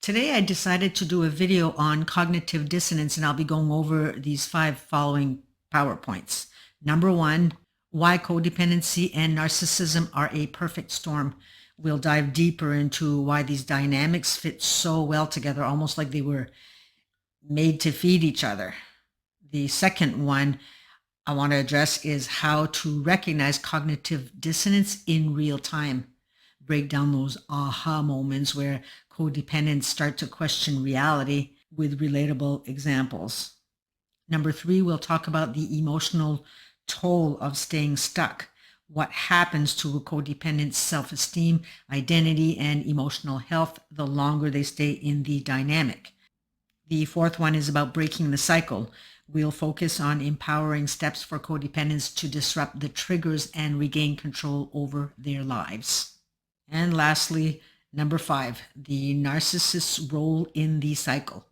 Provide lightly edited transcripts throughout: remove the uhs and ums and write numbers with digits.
Today I decided to do a video on cognitive dissonance, and I'll be going over these 5 following PowerPoints. Number 1, why codependency and narcissism are a perfect storm. We'll dive deeper into why these dynamics fit so well together, almost like they were made to feed each other. The second one I want to address is how to recognize cognitive dissonance in real time. Break down those aha moments where codependents start to question reality with relatable examples. Number 3, we'll talk about the emotional toll of staying stuck. What happens to a codependent's self-esteem, identity, and emotional health the longer they stay in the dynamic. The fourth one is about breaking the cycle. We'll focus on empowering steps for codependents to disrupt the triggers and regain control over their lives. And lastly, number 5, the narcissist's role in the cycle.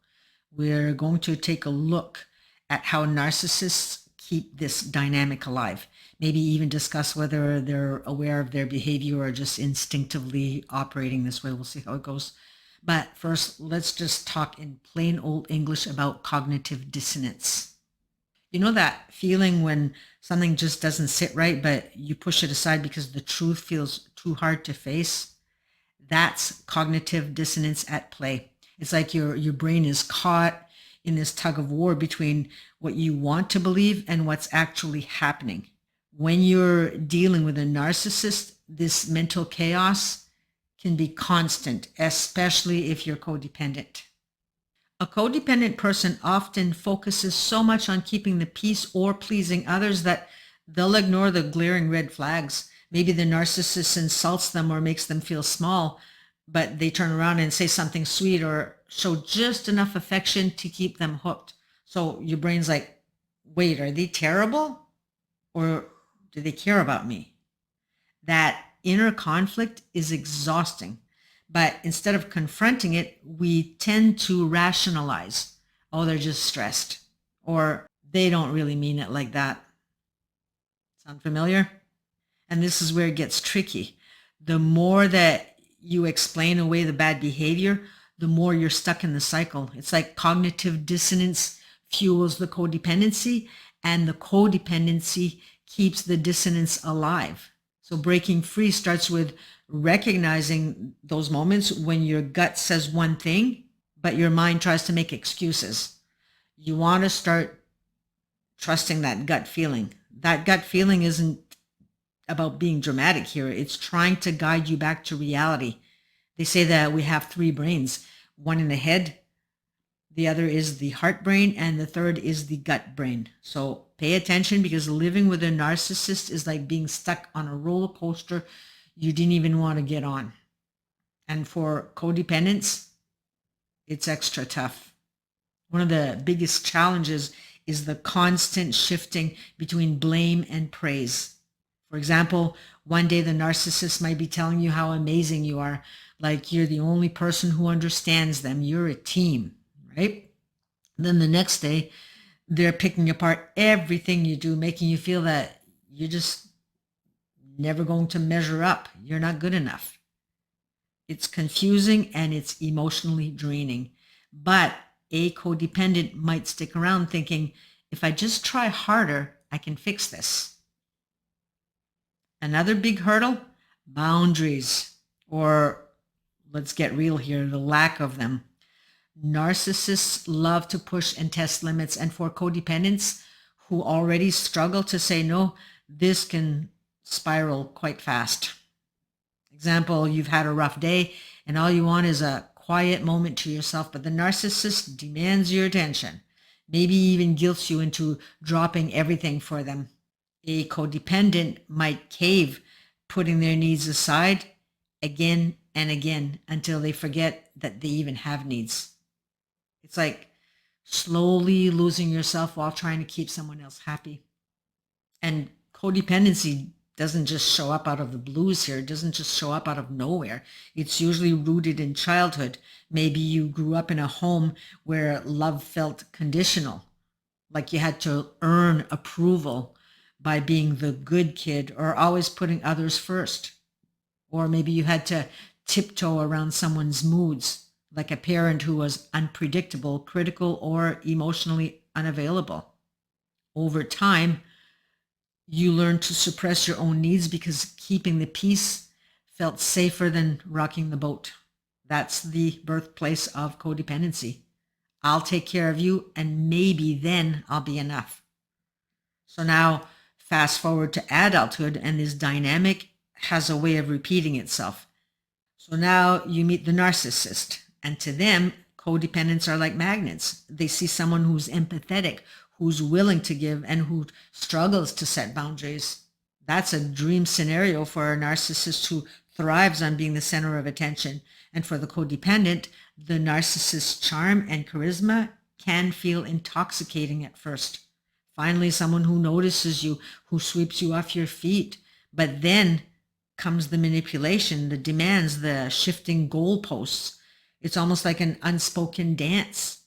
We're going to take a look at how narcissists keep this dynamic alive. Maybe even discuss whether they're aware of their behavior or just instinctively operating this way. We'll see how it goes. But first, let's just talk in plain old English about cognitive dissonance. You know that feeling when something just doesn't sit right, but you push it aside because the truth feels too hard to face? That's cognitive dissonance at play. It's like your brain is caught in this tug-of-war between what you want to believe and what's actually happening. When you're dealing with a narcissist, this mental chaos can be constant, especially if you're codependent. A codependent person often focuses so much on keeping the peace or pleasing others that they'll ignore the glaring red flags. Maybe the narcissist insults them or makes them feel small, but they turn around and say something sweet or show just enough affection to keep them hooked. So your brain's like, wait, are they terrible? Or do they care about me? That inner conflict is exhausting. But instead of confronting it, we tend to rationalize. Oh, they're just stressed. Or they don't really mean it like that. Sound familiar? And this is where it gets tricky. The more that you explain away the bad behavior, the more you're stuck in the cycle. It's like cognitive dissonance fuels the codependency, and the codependency keeps the dissonance alive. So breaking free starts with recognizing those moments when your gut says one thing, but your mind tries to make excuses. You want to start trusting that gut feeling. That gut feeling isn't about being dramatic here. It's trying to guide you back to reality. They say that we have 3 brains, one in the head, the other is the heart brain, and the third is the gut brain. So pay attention, because living with a narcissist is like being stuck on a roller coaster you didn't even want to get on. And for codependents, it's extra tough. One of the biggest challenges is the constant shifting between blame and praise. For example, one day the narcissist might be telling you how amazing you are, like you're the only person who understands them, you're a team, right? Then the next day, they're picking apart everything you do, making you feel that you're just never going to measure up. You're not good enough. It's confusing and it's emotionally draining. But a codependent might stick around thinking, if I just try harder, I can fix this. Another big hurdle, boundaries, or let's get real here, the lack of them. Narcissists love to push and test limits, and for codependents who already struggle to say no, this can spiral quite fast. Example, you've had a rough day and all you want is a quiet moment to yourself, but the narcissist demands your attention, maybe even guilts you into dropping everything for them. A codependent might cave, putting their needs aside again and again until they forget that they even have needs. It's like slowly losing yourself while trying to keep someone else happy. And codependency doesn't just show up out of the blues here. It doesn't just show up out of nowhere. It's usually rooted in childhood. Maybe you grew up in a home where love felt conditional, like you had to earn approval by being the good kid or always putting others first. Or maybe you had to tiptoe around someone's moods, like a parent who was unpredictable, critical, or emotionally unavailable. Over time, you learn to suppress your own needs because keeping the peace felt safer than rocking the boat. That's the birthplace of codependency. I'll take care of you, and maybe then I'll be enough. So now, fast forward to adulthood, and this dynamic has a way of repeating itself. So now you meet the narcissist, and to them, codependents are like magnets. They see someone who's empathetic, who's willing to give, and who struggles to set boundaries. That's a dream scenario for a narcissist who thrives on being the center of attention. And for the codependent, the narcissist's charm and charisma can feel intoxicating at first. Finally, someone who notices you, who sweeps you off your feet. But then comes the manipulation, the demands, the shifting goalposts. It's almost like an unspoken dance.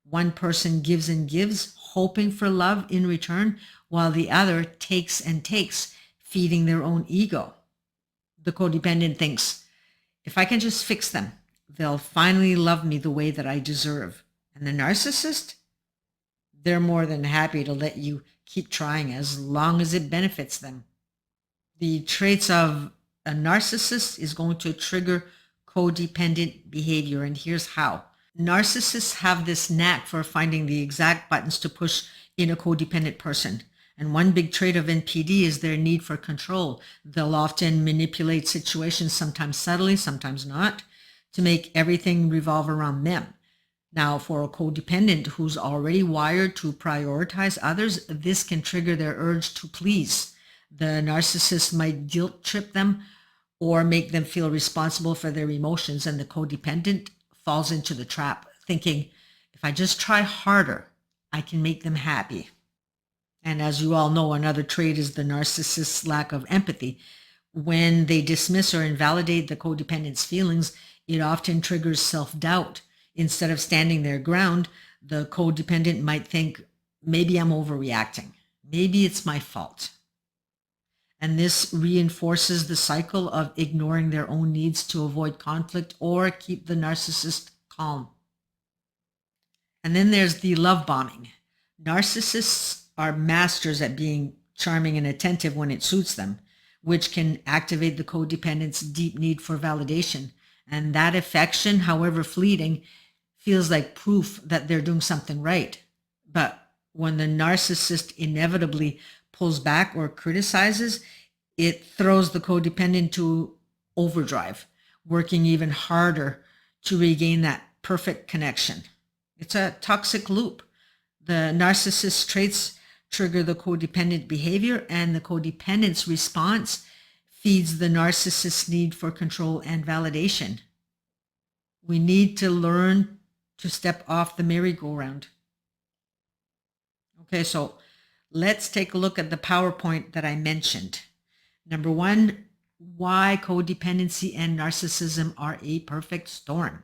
One person gives and gives, hoping for love in return, while the other takes and takes, feeding their own ego. The codependent thinks, if I can just fix them, they'll finally love me the way that I deserve. And the narcissist? They're more than happy to let you keep trying as long as it benefits them. The traits of a narcissist is going to trigger codependent behavior, and here's how. Narcissists have this knack for finding the exact buttons to push in a codependent person. And one big trait of NPD is their need for control. They'll often manipulate situations, sometimes subtly, sometimes not, to make everything revolve around them. Now, for a codependent who's already wired to prioritize others, this can trigger their urge to please. The narcissist might guilt trip them or make them feel responsible for their emotions, and the codependent falls into the trap, thinking, if I just try harder, I can make them happy. And as you all know, another trait is the narcissist's lack of empathy. When they dismiss or invalidate the codependent's feelings, it often triggers self-doubt. Instead of standing their ground, the codependent might think, maybe I'm overreacting. Maybe it's my fault. And this reinforces the cycle of ignoring their own needs to avoid conflict or keep the narcissist calm. And then there's the love bombing. Narcissists are masters at being charming and attentive when it suits them, which can activate the codependent's deep need for validation. And that affection, however fleeting, feels like proof that they're doing something right. But when the narcissist inevitably pulls back or criticizes, it throws the codependent to overdrive, working even harder to regain that perfect connection. It's a toxic loop. The narcissist's traits trigger the codependent behavior, and the codependent's response feeds the narcissist's need for control and validation. We need to learn to step off the merry-go-round. Okay, so let's take a look at the PowerPoint that I mentioned. Number one, why codependency and narcissism are a perfect storm.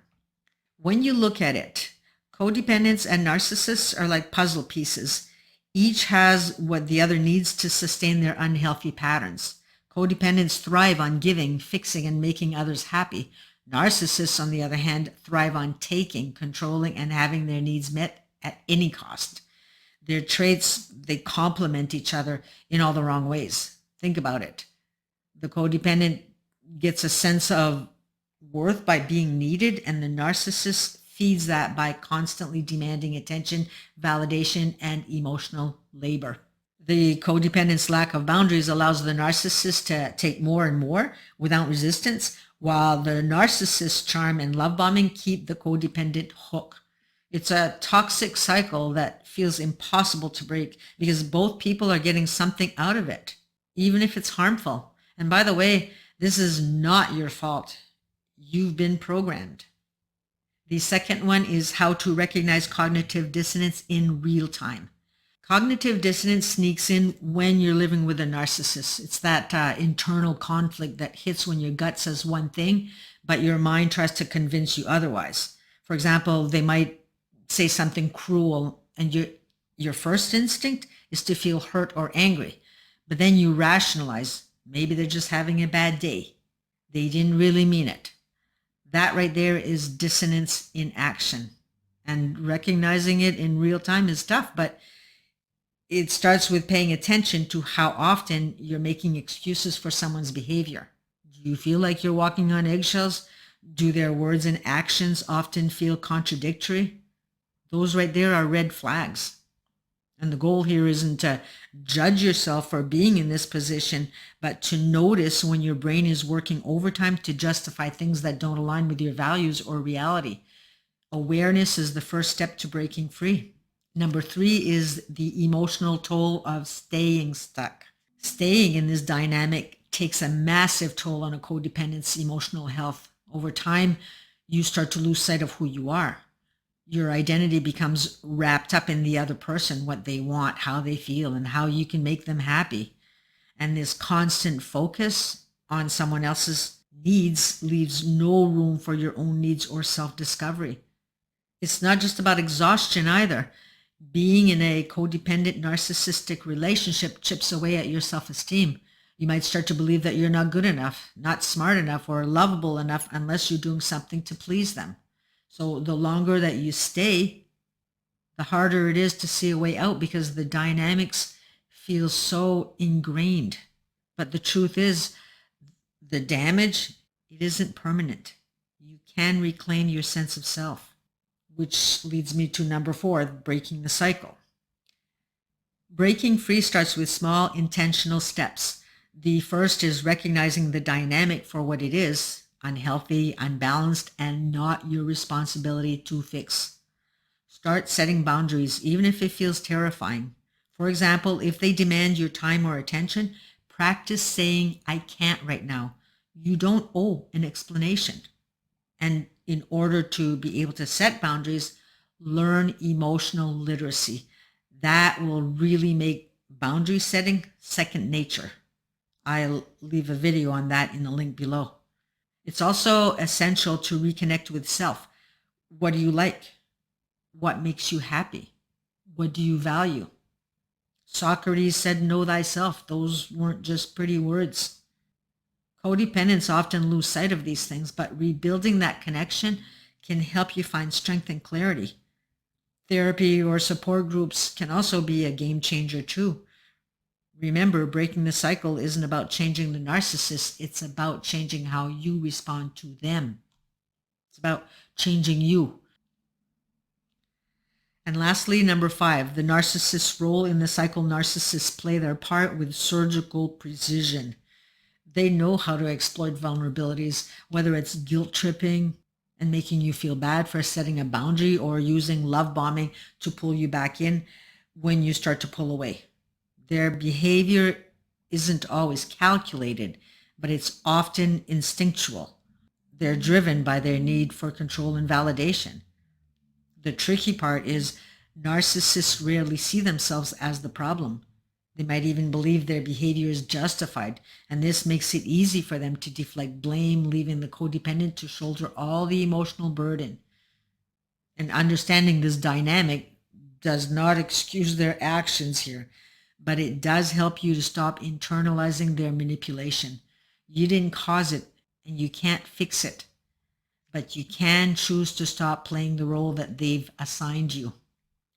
When you look at it, codependents and narcissists are like puzzle pieces. Each has what the other needs to sustain their unhealthy patterns. Codependents thrive on giving, fixing, and making others happy. Narcissists, on the other hand, thrive on taking, controlling, and having their needs met at any cost. Their traits, they complement each other in all the wrong ways. Think about it. The codependent gets a sense of worth by being needed, and the narcissist feeds that by constantly demanding attention, validation, and emotional labor. The codependent's lack of boundaries allows the narcissist to take more and more without resistance, while the narcissist's charm and love bombing keep the codependent hooked. It's a toxic cycle that feels impossible to break because both people are getting something out of it, even if it's harmful. And by the way, this is not your fault. You've been programmed. The second one is how to recognize cognitive dissonance in real time. Cognitive dissonance sneaks in when you're living with a narcissist. It's that internal conflict that hits when your gut says one thing, but your mind tries to convince you otherwise. For example, they might say something cruel, and your first instinct is to feel hurt or angry. But then you rationalize, maybe they're just having a bad day. They didn't really mean it. That right there is dissonance in action. And recognizing it in real time is tough, but it starts with paying attention to how often you're making excuses for someone's behavior. Do you feel like you're walking on eggshells? Do their words and actions often feel contradictory? Those right there are red flags. And the goal here isn't to judge yourself for being in this position, but to notice when your brain is working overtime to justify things that don't align with your values or reality. Awareness is the first step to breaking free. Number 3 is the emotional toll of staying stuck. Staying in this dynamic takes a massive toll on a codependent's emotional health. Over time, you start to lose sight of who you are. Your identity becomes wrapped up in the other person, what they want, how they feel, and how you can make them happy. And this constant focus on someone else's needs leaves no room for your own needs or self-discovery. It's not just about exhaustion either. Being in a codependent narcissistic relationship chips away at your self-esteem. You might start to believe that you're not good enough, not smart enough, or lovable enough unless you're doing something to please them. So the longer that you stay, the harder it is to see a way out because the dynamics feel so ingrained. But the truth is, the damage, it isn't permanent. You can reclaim your sense of self. Which leads me to number 4, breaking the cycle. Breaking free starts with small intentional steps. The first is recognizing the dynamic for what it is, unhealthy, unbalanced, and not your responsibility to fix. Start setting boundaries, even if it feels terrifying. For example, if they demand your time or attention, practice saying, "I can't right now." You don't owe an explanation. And in order to be able to set boundaries, learn emotional literacy. That will really make boundary setting second nature. I'll leave a video on that in the link below. It's also essential to reconnect with self. What do you like? What makes you happy? What do you value? Socrates said, "Know thyself." Those weren't just pretty words. Codependents often lose sight of these things, but rebuilding that connection can help you find strength and clarity. Therapy or support groups can also be a game changer too. Remember, breaking the cycle isn't about changing the narcissist. It's about changing how you respond to them. It's about changing you. And lastly, number 5, the narcissist's role in the cycle. Narcissists play their part with surgical precision. They know how to exploit vulnerabilities, whether it's guilt tripping and making you feel bad for setting a boundary, or using love bombing to pull you back in when you start to pull away. Their behavior isn't always calculated, but it's often instinctual. They're driven by their need for control and validation. The tricky part is narcissists rarely see themselves as the problem. They might even believe their behavior is justified, and this makes it easy for them to deflect blame, leaving the codependent to shoulder all the emotional burden. And understanding this dynamic does not excuse their actions here, but it does help you to stop internalizing their manipulation. You didn't cause it, and you can't fix it, but you can choose to stop playing the role that they've assigned you.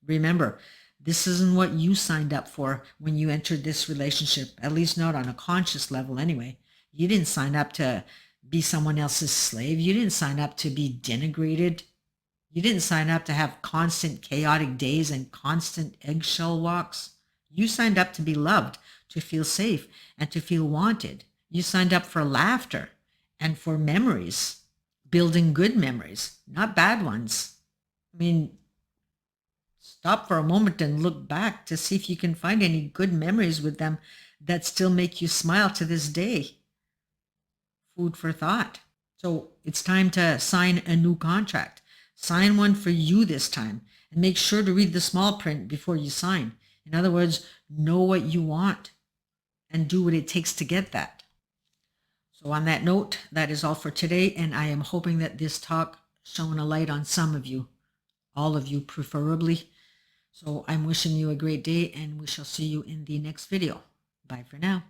Remember, this isn't what you signed up for when you entered this relationship, at least not on a conscious level anyway. You didn't sign up to be someone else's slave. You didn't sign up to be denigrated. You didn't sign up to have constant chaotic days and constant eggshell walks. You signed up to be loved, to feel safe, and to feel wanted. You signed up for laughter and for memories, building good memories, not bad ones. I mean, stop for a moment and look back to see if you can find any good memories with them that still make you smile to this day. Food for thought. So it's time to sign a new contract. Sign one for you this time, and make sure to read the small print before you sign. In other words, know what you want and do what it takes to get that. So on that note, that is all for today, and I am hoping that this talk shone a light on some of you, all of you preferably. So I'm wishing you a great day, and we shall see you in the next video. Bye for now.